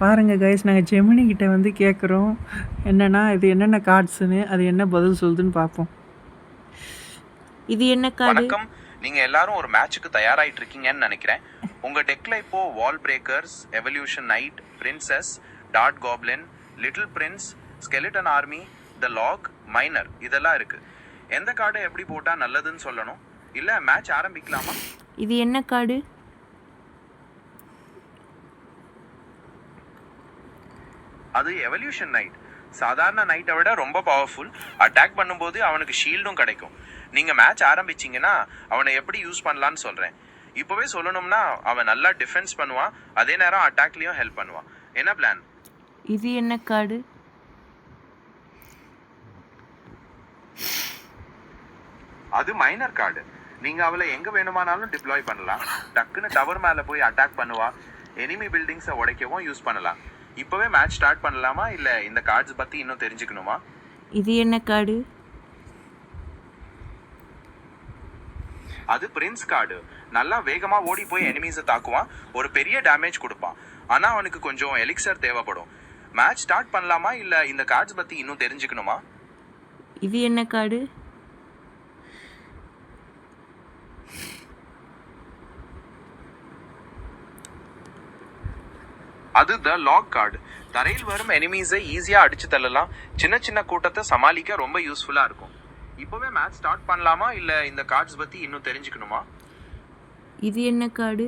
பாருங்கள் கைஸ், நாங்கள் ஜெமினி கிட்ட வந்து கேட்குறோம் என்னென்னா இது என்னென்ன கார்ட்ஸுன்னு, அது என்ன பதில் சொல்லுதுன்னு பார்ப்போம். இது என்ன கார்டு? வணக்கம், நீங்கள் எல்லாரும் ஒரு மேட்சுக்கு தயாராகிட்டு இருக்கீங்கன்னு நினைக்கிறேன். உங்கள் டெக்கில் இப்போ wall breakers, evolution knight, princess, டாட் goblin, little prince, skeleton army, the log, miner இதெல்லாம் இருக்குது. எந்த கார்டை எப்படி போட்டால் நல்லதுன்னு சொல்லணும், இல்லை மேட்ச் ஆரம்பிக்கலாமா? இது என்ன கார்டு? அது எவல்யூஷன் நைட். சாதாரண நைட்டை விட ரொம்ப பவர்ஃபுல். அட்டாக் பண்ணும்போது அவனுக்கு ஷீல்டும் கிடைக்கும். நீங்கள் மேட்ச் ஆரம்பிச்சிங்கன்னா அவனை எப்படி யூஸ் பண்ணலான்னு சொல்கிறேன். இப்போவே சொல்லணும்னா அவன் நல்லா டிஃபென்ஸ் பண்ணுவான், அதே நேரம் அட்டாக்லேயும் ஹெல்ப் பண்ணுவான். என்ன பிளான்? இது என்ன கார்டு? அது மைனர் கார்டு. நீங்கள் அவளை எங்கே வேணுமானாலும் டிப்ளாய் பண்ணலாம். டக்குன்னு டவர் மேலே போய் அட்டாக் பண்ணுவா. எனிமி பில்டிங்ஸை உடைக்கவும் யூஸ் பண்ணலாம். இப்போவே மேட்ச் ஸ்டார்ட் பண்ணலாமா, இல்லை இந்த கார்ட்ஸ் பற்றி இன்னும் தெரிஞ்சுக்கணுமா? இது என்ன கார்டு? அது பிரின்ஸ் கார்டு. நல்லா வேகமாக ஓடி போய் எனிமீஸை தாக்குவான், ஒரு பெரிய டேமேஜ் கொடுப்பான். ஆனால் அவனுக்கு கொஞ்சம் எலிக்சர் தேவைப்படும். மேட்ச் ஸ்டார்ட் பண்ணலாமா, இல்லை இந்த கார்ட்ஸ் பற்றி இன்னும் தெரிஞ்சுக்கணுமா? இது என்ன கார்டு? அது த லாக் கார்டு. தரையில் வரும் எனிமீஸை ஈஸியாக அடிச்சு தள்ளலாம். சின்ன சின்ன கூட்டத்தை சமாளிக்க ரொம்ப யூஸ்ஃபுல்லாக இருக்கும். இப்போவே மேட்ச் ஸ்டார்ட் பண்ணலாமா, இல்லை இந்த கார்ட்ஸ் பற்றி இன்னும் தெரிஞ்சுக்கணுமா? இது என்ன கார்டு?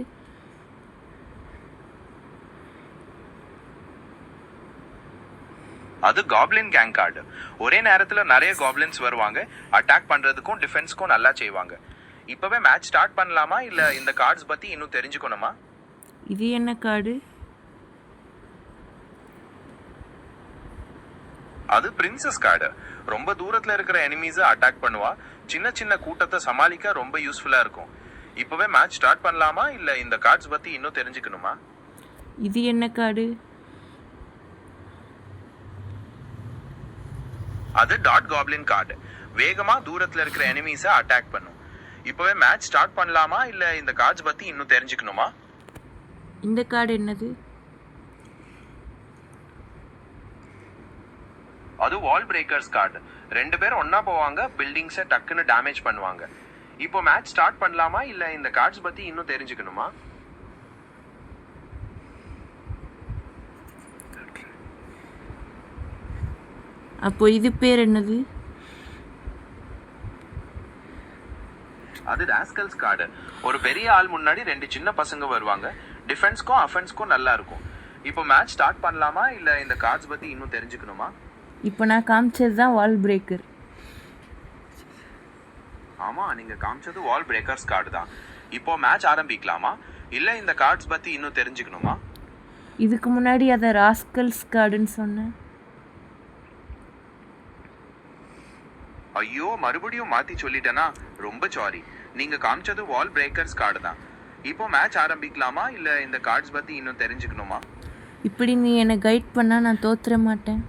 அது காப்ளின் கேங் கார்டு. ஒரே நேரத்தில் நிறைய காப்ளின்ஸ் வருவாங்க. அட்டாக் பண்ணுறதுக்கும் டிஃபென்ஸ்க்கும் நல்லா செய்வாங்க. இப்போவே மேட்ச் ஸ்டார்ட் பண்ணலாமா, இல்லை இந்த கார்ட்ஸ் பற்றி இன்னும் தெரிஞ்சுக்கணுமா? இது என்ன கார்டு? அது பிரின்சஸ் கார்டு. ரொம்ப தூரத்தில் இருக்கிற எனிமீஸை அட்டாக் பண்ணுவா. சின்ன சின்ன கூட்டத்தை சமாளிக்க ரொம்ப யூஸ்ஃபுல்லாக இருக்கும். இப்போவே மேட்ச் ஸ்டார்ட் பண்ணலாமா, இல்லை இந்த கார்ட்ஸ் பற்றி இன்னும் தெரிஞ்சுக்கணுமா? இது என்ன கார்டு? அது டாட் காப்ளின் கார்டு. வேகமாக தூரத்தில் இருக்கிற எனிமீஸை அட்டாக் பண்ணும். இப்போவே மேட்ச் ஸ்டார்ட் பண்ணலாமா, இல்லை இந்த கார்ட்ஸ் பற்றி இன்னும் தெரிஞ்சுக்கணுமா? இந்த கார்டு என்னது? அது வால் பிரேக்கர்ஸ் கார்டு. 2 பேர் ஒன்னா போவாங்க, பில்டிங்ஸை டக்குன்னு டேமேஜ் பண்ணுவாங்க. இப்போ மேட்ச் ஸ்டார்ட் பண்ணலாமா, இல்லை இந்த கார்ட்ஸ் பற்றி இன்னும் தெரிஞ்சுக்கணுமா? அப்போ இது பேர் என்னது? அது ராஸ்கல்ஸ் கார்டு. ஒரு பெரிய ஆள் முன்னாடி 2 சின்ன பசங்க வருவாங்க. டிஃபென்ஸ்க்கும் அஃபென்ஸ்க்கும் நல்லா இருக்கும். இப்போ மேட்ச் ஸ்டார்ட் பண்ணலாமா, இல்லை இந்த கார்ட்ஸ் பற்றி இன்னும் தெரிஞ்சுக்கணுமா? இப்போ நான் காமிச்சது தான் வால் பிரேக்கர். ஆமாம், நீங்கள் காமிச்சது வால் பிரேக்கர்ஸ் கார்டு தான். இப்போ மேட்ச் ஆரம்பிக்கலாமா, இல்லை இந்த கார்ட்ஸ் பற்றி இன்னும் தெரிஞ்சுக்கணுமா? இதுக்கு முன்னாடி அதை ராஸ்கல்ஸ் கார்டுன்னு சொன்னேன். ஐயோ, மறுபடியும் மாற்றி சொல்லிட்டேனா, ரொம்ப சாரி. நீங்கள் காமிச்சது வால் பிரேக்கர்ஸ் கார்டு தான். இப்போ மேட்ச் ஆரம்பிக்கலாமா, இல்லை இந்த கார்ட்ஸ் பற்றி இன்னும் தெரிஞ்சுக்கணுமா? இப்படி நீ என்னை கைட் பண்ணால் நான் தோத்துற மாட்டேன்.